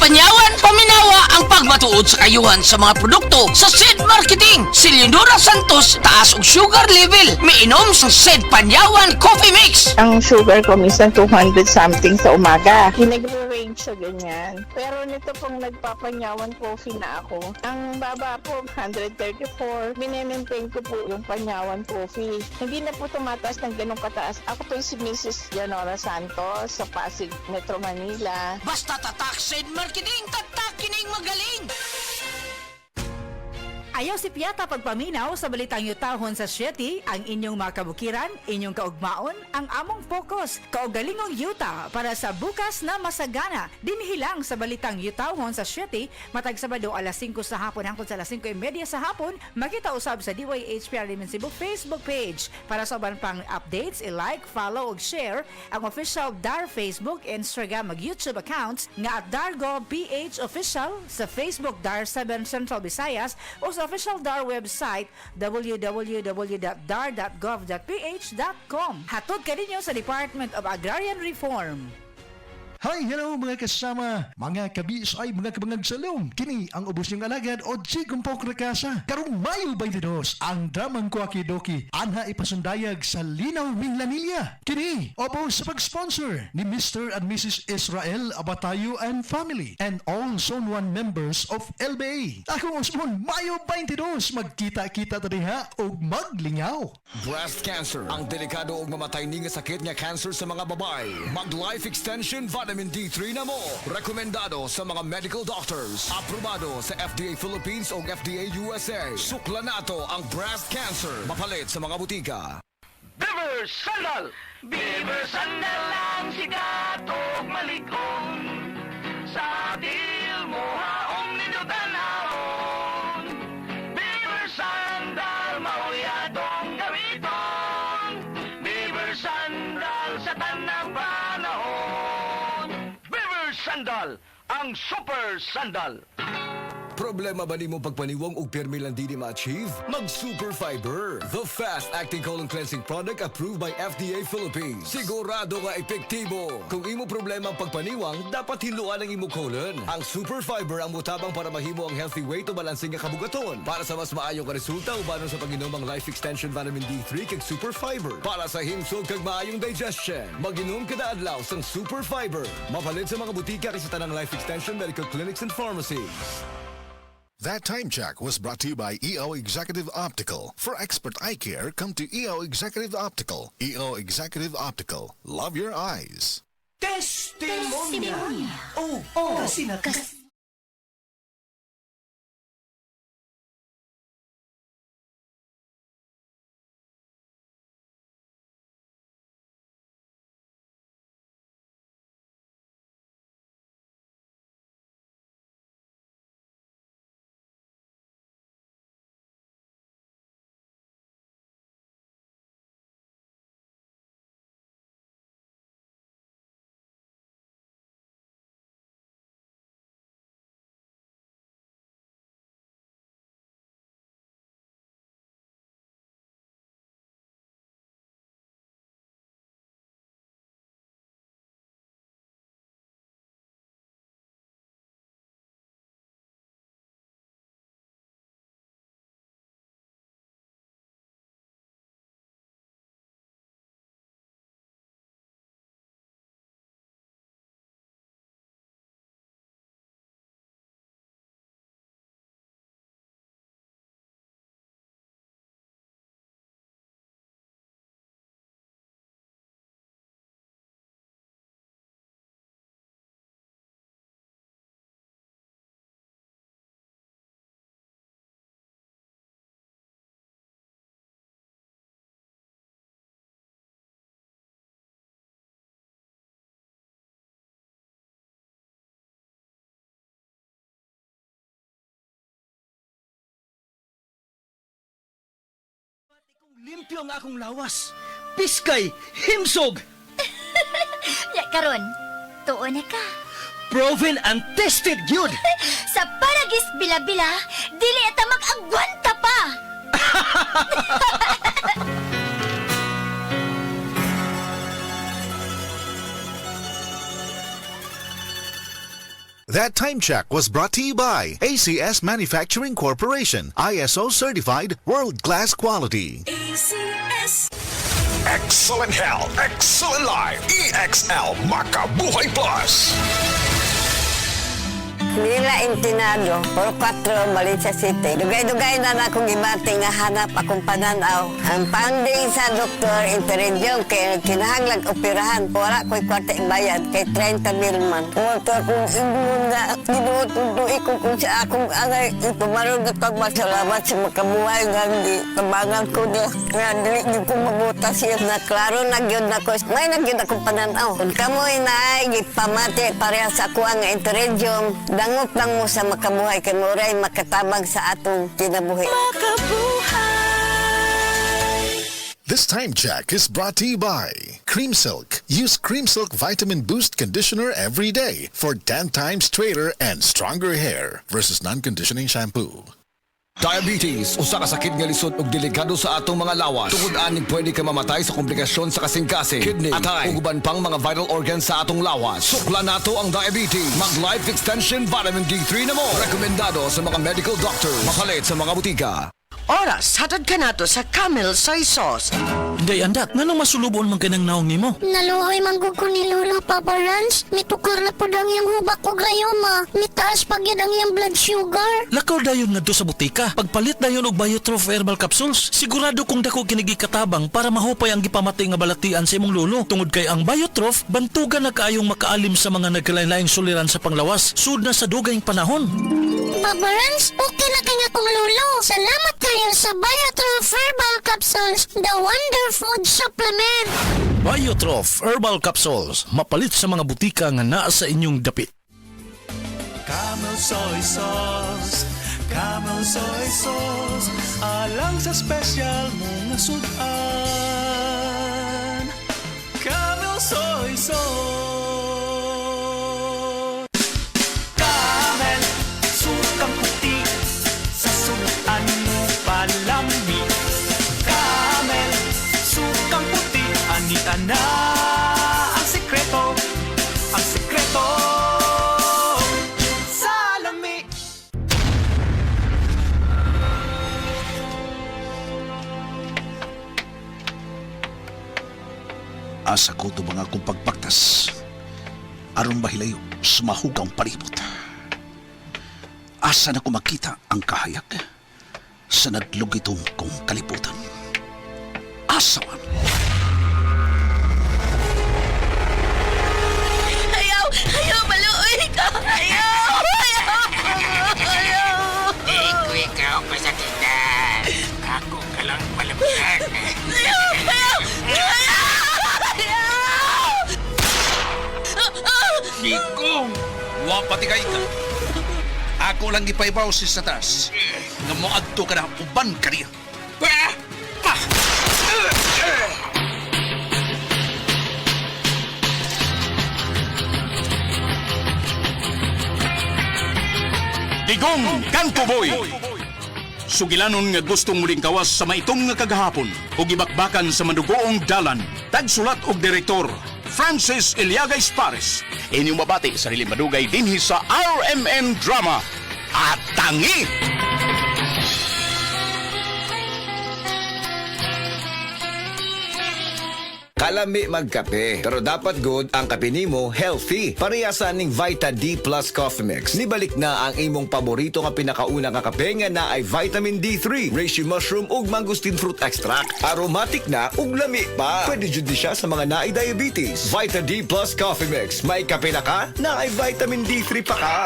Panyawan paminawa ang pagmatuod sa kayuhan sa mga produkto sa SED Marketing. Si Leonora Santos, taas og sugar level. Miinom sa SED Panyawan Coffee Mix. Ang sugar ko minsan 200 something sa umaga. Nagre-range siya ganyan. Pero nito pong nagpapanyawan coffee na ako. Ang baba po, 134. Minemaintain ko po yung panyawan coffee. Hindi na po tumataas ng ganong kataas. Ako po si Mrs. Leonora Santos sa Pasig, Metro Manila. Basta tatak SED Marketing, tatak kining magaling. Ayaw si Piata pagpaminaw sa balitang yutahon sa Sieti, ang inyong mga kabukiran, inyong kaugmaon, ang among focus, kaugalingong yuta para sa bukas na masagana. Dinhilang sa balitang yutahon sa Sieti, matag Sabado alas 5 sa hapon hangtod sa alas 5:30 sa hapon, makita usab sa DYHPR Cebu Facebook page. Para sa uban pang updates, i-like, follow ug share ang official DAR Facebook, Instagram ug YouTube accounts nga at Dargo PH Official sa Facebook DAR 7 Central Visayas o sa official DAR website www.dar.gov.ph.com. Hatod kaninyo sa Department of Agrarian Reform. Hi, hello mga kasama, mga kabis ay mga kabangag salong. Kini ang ubos niyong alagad o Chigumpok Rakasa. Karong Mayo 22, ang dramang Kuakidoki anha ipasundayag sa Linaw Minglanilla. Kini, opo sa pag-sponsor ni Mr. and Mrs. Israel Abatayo and family and all Zone 1 members of LBA. Akong Osmon, Mayo 22, magkita-kita tadiha o maglingaw. Breast cancer, ang delikado o mamatay ni nga sakit nga cancer sa mga babae. Mag-life extension Vitamin D3 na mo. Rekomendado sa mga medical doctors. Aprobado sa FDA Philippines o FDA USA. Sukla nato ang breast cancer. Mapalit sa mga butika. Beaver Sandal! Beaver Sandal ang sikat o maligong sa dil mo haong ninutanahon. Beaver Sandal mauyadong gamiton. Beaver Sandal sa tanang panahon. Beaver Sandal, ang super sandal. Problema ba nimo pagpaniwang og pirmi lang di ma-achieve? Mag Super Fiber, the fast-acting colon cleansing product approved by FDA Philippines. Sigurado nga epektibo. Kung imo problema ang pagpaniwang, dapat hiluan ang imo colon. Ang Super Fiber ang mutabang para mahimo ang healthy weight o balansing nga kabugaton. Para sa mas maayong ka resulta, ubanon sa pag-inom ang Life Extension Vitamin D3 kag Super Fiber. Para sa himsog kag maayong digestion, mag-inom kada adlaw sang Super Fiber. Mapalit sa mga butika kay sa tanang Life Extension Medical Clinics and Pharmacies. That time check was brought to you by EO Executive Optical. For expert eye care, come to EO Executive Optical. EO Executive Optical. Love your eyes. Testimonya! Oh, kasi limpyo ang akong lawas. Piskay, himsog, Ya karon, tuon na ka. proven and tested gyud. Sa Paragis Bila-Bila, dili ata mag-agwanta pa. That time check was brought to you by ACS Manufacturing Corporation, ISO certified world-class quality. Excellent health, excellent life. EXL Makabuhay Plus. Mila Intinado, Puro 4, Valencia City. Dugay-dugay na akong gibati nga hanap akong pananaw. Ang panding sa doktor, interedium, kay kinahanglag operahan. Wala ko'y kwarte bayad, kay 30,000 man. Motor kong iglong na, ginutuduy ko kung sa akong angay. Ipamarong na pagmasalamat sa makabuhay nga di kabangan ko na. Nga dili niyo kong mabuta siya na klaro nagyod na ko. May nagyod akong pananaw. Kung kamoy na gipamati pareha sa ako ang interedium, dangop lang mo sa makabuhay kay Moray makatabang sa atong kinabuhi. This time check is brought to you by Cream Silk. Use Cream Silk Vitamin Boost Conditioner every day for 10 times straighter and stronger hair versus non-conditioning shampoo. Diabetes, usa ka sakit nga lisod ug delikado sa atong mga lawas. Tungod aning pwede ka mamatay sa komplikasyon sa kasing-kasing, kidney, atay, ug uban pang mga vital organs sa atong lawas. Sukla nato ang diabetes. Mag Life Extension Vitamin D3 na mo. Rekomendado sa mga medical doctor. Mapalit sa mga butika. Oras, hatad ka nato sa Camel Soy Sauce. Day andat, nanong masulubon man kanang naong nimo? Naluhoy manggug ko ni Lola, Papa Rans. Mitukar na po ang iyang hubak o grayoma. Mitaas pag yan ang iyang blood sugar. Lakaw dayon nga do sa butika. Pagpalit dayon og Biotrof Herbal Capsules, sigurado kung dako kinigi katabang para mahupay ang gipamatay nga balatian sa imong lolo. Tungod kay ang Biotrof, bantugan na kaayong makaalim sa mga nagkalain-laing suliran sa panglawas. Sud na sa dugayng panahon. Papa Rans, okay na kanya kong lolo. Salamat kayo sa Biotrof Herbal Capsules, the Wonder Food Supplement. Biotrof Herbal Capsules, mapalit sa mga butika nga naa sa inyong dapit. Camel Soy Sauce, Camel Soy Sauce, alang sa special mong sudan. Camel Soy Sauce. Camel, sukang puti, sa sudan mo palami. Camel, sukang puti, anita na ang sekreto, ang sekreto. Asa ko ito mga akong pagpaktas aron mahilayo sa mahugang palibot. Asa na ko makita ang kahayag sa nadlugitong kong kalibutan. Asa man. Ayaw, maluoy ka! Ayaw! Ikaw pasakitan. Ako ka lang palamuyan. Nikong, wapati ka ika. Ako lang ipaibaw si Satas. Nga mo adto ka na uban ka niya. Digong Kanto Boy. Sugilanon nga gustong muling kawas sa maitom nga kagahapon o gibakbakan sa madugoong dalan. Tagsulat og direktor Francis Iliagay Pares. Inyong mabati sa riling madugay dinhi sa RMN Drama at Tangi. Kalami magkape, pero dapat good ang kape nimo healthy. Parehasan ning Vita D Plus Coffee Mix. Nibalik na ang imong paborito nga pinakauna nga kape nga na ay vitamin D3, reishi mushroom ug mangosteen fruit extract. Aromatic na ug lami pa. Pwede jud siya sa mga naay diabetes. Vita D Plus Coffee Mix. May kape na ka, na ay vitamin D3 pa ka.